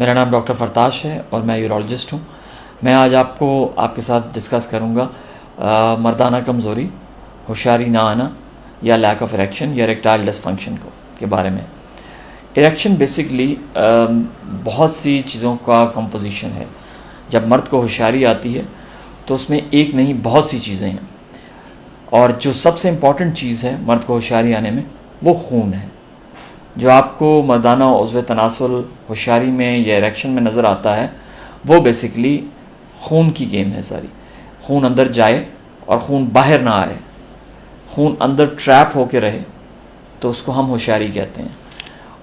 मेरा नाम डॉक्टर फरताश है और मैं यूरोलॉजिस्ट हूँ। मैं आज आपके साथ डिस्कस करूँगा मर्दाना कमज़ोरी, होशियारी ना आना या लैक ऑफ इरेक्शन या इरेक्टाइल डिसफंक्शन के बारे में। इरेक्शन बेसिकली बहुत सी चीज़ों का कंपोजिशन है। जब मर्द को होशियारी आती है तो उसमें एक नहीं बहुत सी चीज़ें हैं, और जो सबसे इम्पॉर्टेंट चीज़ है मर्द को होशियारी आने में वो खून है। जो आपको मर्दाना उज़्व तनासुल होशियारी में या इरेक्शन में नज़र आता है वो बेसिकली खून की गेम है सारी। खून अंदर जाए और खून बाहर ना आए, खून अंदर ट्रैप होके रहे, तो उसको हम होशियारी कहते हैं।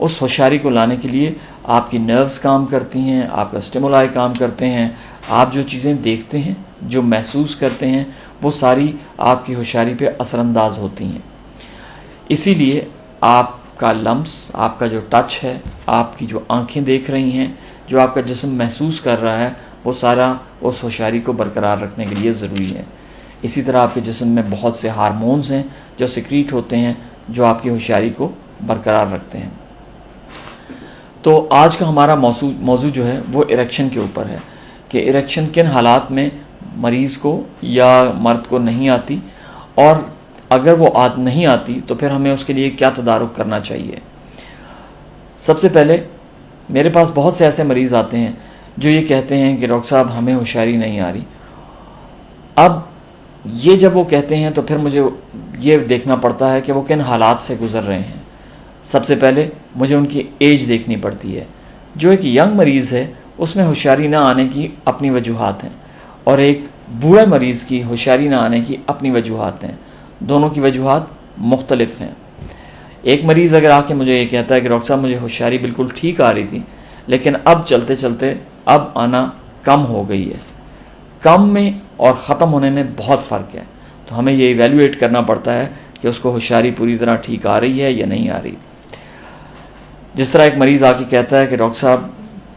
उस होशियारी को लाने के लिए आपकी नर्व्स काम करती हैं, आपका स्टिमुलाई काम करते हैं, आप जो चीज़ें देखते हैं, जो महसूस करते हैं, वो सारी आपकी होशियारी पे असरअंदाज होती हैं। इसीलिए आपका लम्स, आपका जो टच है, आपकी जो आंखें देख रही हैं, जो आपका जिस्म महसूस कर रहा है, वो सारा उस होशियारी को बरकरार रखने के लिए ज़रूरी है। इसी तरह आपके जिस्म में बहुत से हार्मोन्स हैं जो सिक्रीट होते हैं, जो आपकी होशियारी को बरकरार रखते हैं। तो आज का हमारा मौजू जो है वो इरेक्शन के ऊपर है कि इरेक्शन किन हालात में मरीज़ को या मर्द को नहीं आती, और अगर वो नहीं आती तो फिर हमें उसके लिए क्या तदारुक करना चाहिए। सबसे पहले मेरे पास बहुत से ऐसे मरीज़ आते हैं जो ये कहते हैं कि डॉक्टर साहब हमें होशियारी नहीं आ रही। अब ये जब वो कहते हैं तो फिर मुझे ये देखना पड़ता है कि वो किन हालात से गुज़र रहे हैं। सबसे पहले मुझे उनकी एज देखनी पड़ती है। जो एक यंग मरीज़ है उसमें होशियारी ना आने की अपनी वजूहात हैं, और एक बूढ़े मरीज़ की होशियारी ना आने की अपनी वजूहात हैं। दोनों की वजूहात मुख्तलिफ हैं। एक मरीज़ अगर आके मुझे ये कहता है कि डॉक्टर साहब मुझे होशियारी बिल्कुल ठीक आ रही थी, लेकिन अब चलते चलते अब आना कम हो गई है। कम में और ख़त्म होने में बहुत फ़र्क है। तो हमें ये इवेल्युएट करना पड़ता है कि उसको होशियारी पूरी तरह ठीक आ रही है या नहीं आ रही। जिस तरह एक मरीज़ आके कहता है कि डॉक्टर साहब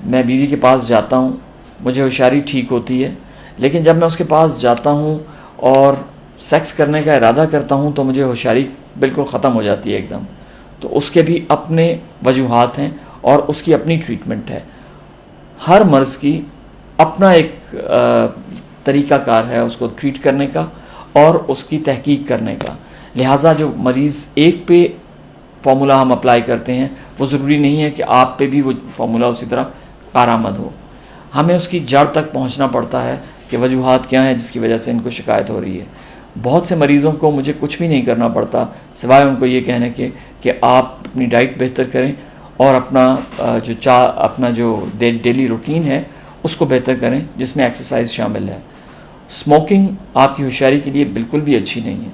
मैं बीवी के पास जाता हूँ, मुझे होशियारी ठीक होती है, लेकिन जब मैं उसके पास जाता हूँ और सेक्स करने का इरादा करता हूँ तो मुझे होशियारी बिल्कुल ख़त्म हो जाती है एकदम। तो उसके भी अपने वजूहात हैं और उसकी अपनी ट्रीटमेंट है। हर मर्ज़ की अपना एक तरीक़ाकार है उसको ट्रीट करने का और उसकी तहकीक करने का। लिहाजा जो मरीज़ एक पे फार्मूला हम अप्लाई करते हैं वो ज़रूरी नहीं है कि आप पे भी वो फार्मूला उसी तरह कारआमद हो। हमें उसकी जड़ तक पहुंचना पड़ता है कि वजूहात क्या हैं जिसकी वजह से इनको शिकायत हो रही है। बहुत से मरीज़ों को मुझे कुछ भी नहीं करना पड़ता सिवाय उनको ये कहने के कि आप अपनी डाइट बेहतर करें और अपना जो डेली रूटीन है उसको बेहतर करें, जिसमें एक्सरसाइज शामिल है। स्मोकिंग आपकी होशियारी के लिए बिल्कुल भी अच्छी नहीं है,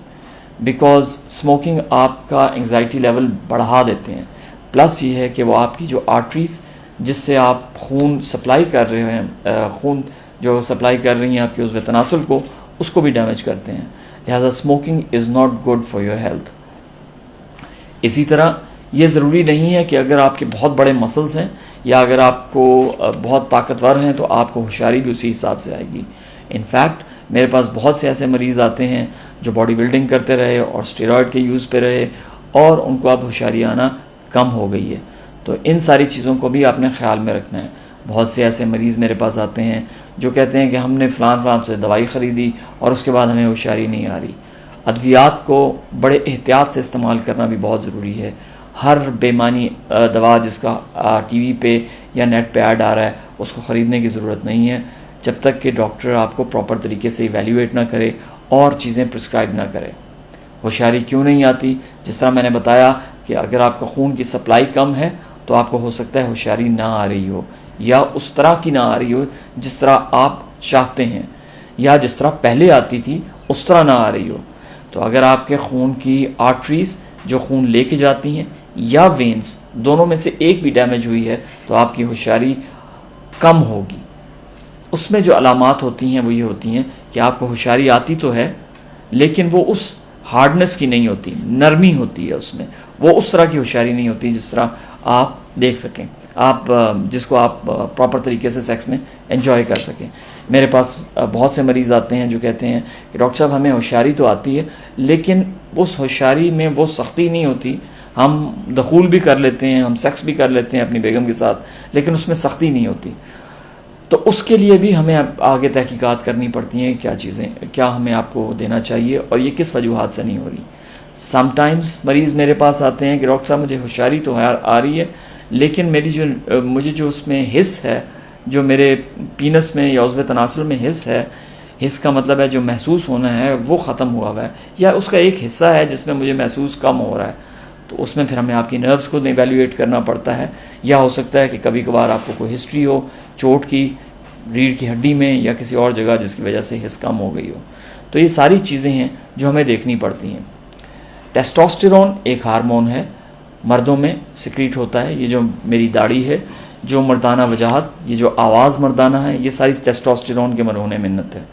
बिकॉज़ स्मोकिंग आपका एंग्जाइटी लेवल बढ़ा देते हैं। प्लस ये है कि वो आपकी जो आर्टरीज़ जिससे आप खून सप्लाई कर रहे हैं, खून जो सप्लाई कर रही हैं आपके उज़्व तनासुल को, उसको भी डैमेज करते हैं। लिहाजा smoking is not good for your health. इसी तरह ये ज़रूरी नहीं है कि अगर आपके बहुत बड़े मसल्स हैं या अगर आपको बहुत ताकतवर हैं तो आपको होशियारी भी उसी हिसाब से आएगी। इनफैक्ट मेरे पास बहुत से ऐसे मरीज़ आते हैं जो बॉडी बिल्डिंग करते रहे और स्टेरॉयड के यूज़ पे रहे और उनको अब होशियारी आना कम हो गई है। तो इन सारी चीज़ों को भी आपने ख्याल में रखना है। बहुत से ऐसे मरीज़ मेरे पास आते हैं जो कहते हैं कि हमने फ़लान से दवाई ख़रीदी और उसके बाद हमें होशियारी नहीं आ रही। अद्वियात को बड़े एहतियात से इस्तेमाल करना भी बहुत ज़रूरी है। हर बेमानी दवा जिसका टीवी पे या नेट पे ऐड आ रहा है उसको ख़रीदने की ज़रूरत नहीं है, जब तक कि डॉक्टर आपको प्रॉपर तरीके से इवैल्यूएट ना करे और चीज़ें प्रिस्क्राइब ना करे। होशियारी क्यों नहीं आती? जिस तरह मैंने बताया कि अगर आपका खून की सप्लाई कम है तो आपको हो सकता है होशियारी ना आ रही हो, या उस तरह की ना आ रही हो जिस तरह आप चाहते हैं, या जिस तरह पहले आती थी उस तरह ना आ रही हो। तो अगर आपके खून की आर्टरीज़ जो खून लेके जाती हैं या वेन्स, दोनों में से एक भी डैमेज हुई है तो आपकी होशियारी कम होगी। उसमें जो अलामात होती हैं वो ये होती हैं कि आपको होशियारी आती तो है लेकिन वो उस हार्डनेस की नहीं होती, नरमी होती है उसमें, वो उस तरह की होशियारी नहीं होती जिस तरह आप देख सकें, आप जिसको आप प्रॉपर तरीके से सेक्स में एंजॉय कर सकें। मेरे पास बहुत से मरीज़ आते हैं जो कहते हैं कि डॉक्टर साहब हमें होशियारी तो आती है लेकिन उस होशियारी में वो सख्ती नहीं होती हम दखूल भी कर लेते हैं, हम सेक्स भी कर लेते हैं अपनी बेगम के साथ, लेकिन उसमें सख्ती नहीं होती। तो उसके लिए भी हमें आगे तहकीकात करनी पड़ती हैं, क्या चीज़ें क्या हमें आपको देना चाहिए और ये किस वजूहात से नहीं हो रही। समटाइम्स मरीज़ मेरे पास आते हैं कि डॉक्टर साहब मुझे होशियारी तो आ रही है, लेकिन मुझे जो उसमें हिस्स है, जो मेरे पीनस में या उज़्व तनासुल में हिस्स है, हिस्स का मतलब है जो महसूस होना है वो ख़त्म हुआ हुआ है, या उसका एक हिस्सा है जिसमें मुझे महसूस कम हो रहा है। तो उसमें फिर हमें आपकी नर्व्स को इवैल्यूएट करना पड़ता है, या हो सकता है कि कभी कभार आपको कोई हिस्ट्री हो चोट की रीढ़ की हड्डी में या किसी और जगह जिसकी वजह से हिस्स कम हो गई हो। तो ये सारी चीज़ें हैं जो हमें देखनी पड़ती हैं। टेस्टोस्टेरोन एक हार्मोन है, मर्दों में सिक्रीट होता है। ये जो मेरी दाढ़ी है, जो मर्दाना वजाहत, ये जो आवाज़ मर्दाना है, ये सारी टेस्टोस्टेरोन के मरहून मिन्नत है।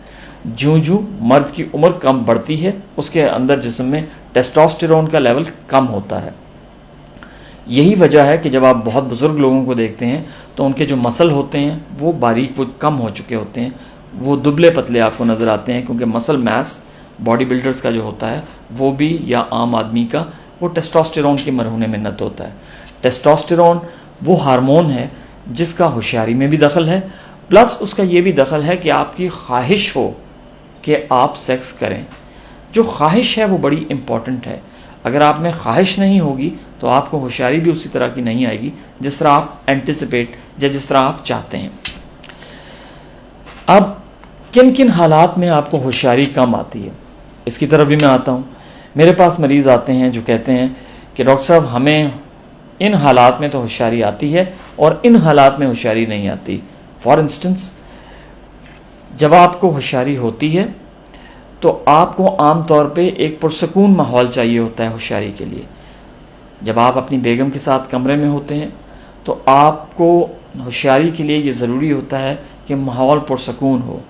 जूं मर्द की उम्र कम बढ़ती है, उसके अंदर जिस्म में टेस्टोस्टेरोन का लेवल कम होता है। यही वजह है कि जब आप बहुत बुज़ुर्ग लोगों को देखते हैं तो उनके जो मसल होते हैं वो बारीक, वो कम हो चुके होते हैं, वो दुबले पतले आपको नज़र आते हैं, क्योंकि मसल मास बॉडी बिल्डर्स का जो होता है वो भी, या आम आदमी का, वो टेस्टोस्टेरोन की मरहून मिन्नत होता है। टेस्टोस्टेरोन वो हार्मोन है जिसका होशियारी में भी दखल है, प्लस उसका ये भी दखल है कि आपकी ख्वाहिश हो कि आप सेक्स करें। जो ख्वाहिश है वो बड़ी इम्पॉर्टेंट है। अगर आप में ख्वाहिश नहीं होगी तो आपको होशियारी भी उसी तरह की नहीं आएगी जिस तरह आप एंटिसिपेट या जिस तरह आप चाहते हैं। अब किन किन हालात में आपको होशियारी कम आती है, इसकी तरफ भी मैं आता हूँ। मेरे पास मरीज़ आते हैं जो कहते हैं कि डॉक्टर साहब हमें इन हालात में तो होशियारी आती है और इन हालात में होशियारी नहीं आती। फॉर इंस्टेंस, जब आपको होशियारी होती है तो आपको आम तौर पे एक पुरसकून माहौल चाहिए होता है होशियारी के लिए। जब आप अपनी बेगम के साथ कमरे में होते हैं तो आपको होशियारी के लिए ये ज़रूरी होता है कि माहौल पुरसकून हो।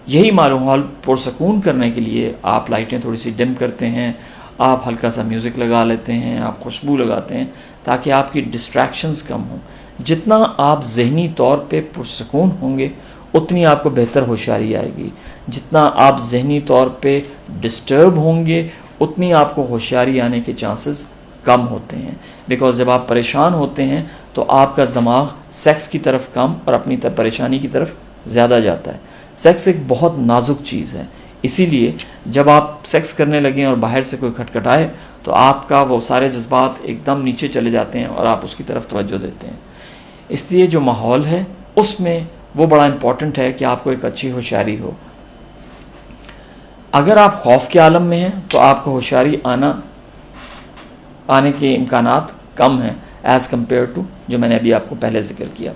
यही माहौल पुरसकून करने के लिए आप लाइटें थोड़ी सी डिम करते हैं, आप हल्का सा म्यूज़िक लगा लेते हैं, आप खुशबू लगाते हैं, ताकि आपकी डिस्ट्रैक्शंस कम हों। जितना आप ज़हनी तौर पे पुरसकून होंगे उतनी आपको बेहतर होशियारी आएगी। जितना आप ज़हनी तौर पे डिस्टर्ब होंगे उतनी आपको होशियारी आने के चांसेस कम होते हैं। बिकॉज़ जब आप परेशान होते हैं तो आपका दिमाग सेक्स की तरफ कम और अपनी परेशानी की तरफ ज़्यादा जाता है। सेक्स एक बहुत नाजुक चीज़ है, इसीलिए जब आप सेक्स करने लगें और बाहर से कोई खटखटाए तो आपका वो सारे जज्बात एकदम नीचे चले जाते हैं और आप उसकी तरफ तवज्जो देते हैं। इसलिए जो माहौल है उसमें वो बड़ा इम्पॉर्टेंट है कि आपको एक अच्छी होशियारी हो। अगर आप खौफ के आलम में हैं तो आपको होशियारी आने के इम्कानात कम हैं एज़ कम्पेयर टू जो मैंने अभी आपको पहले जिक्र किया।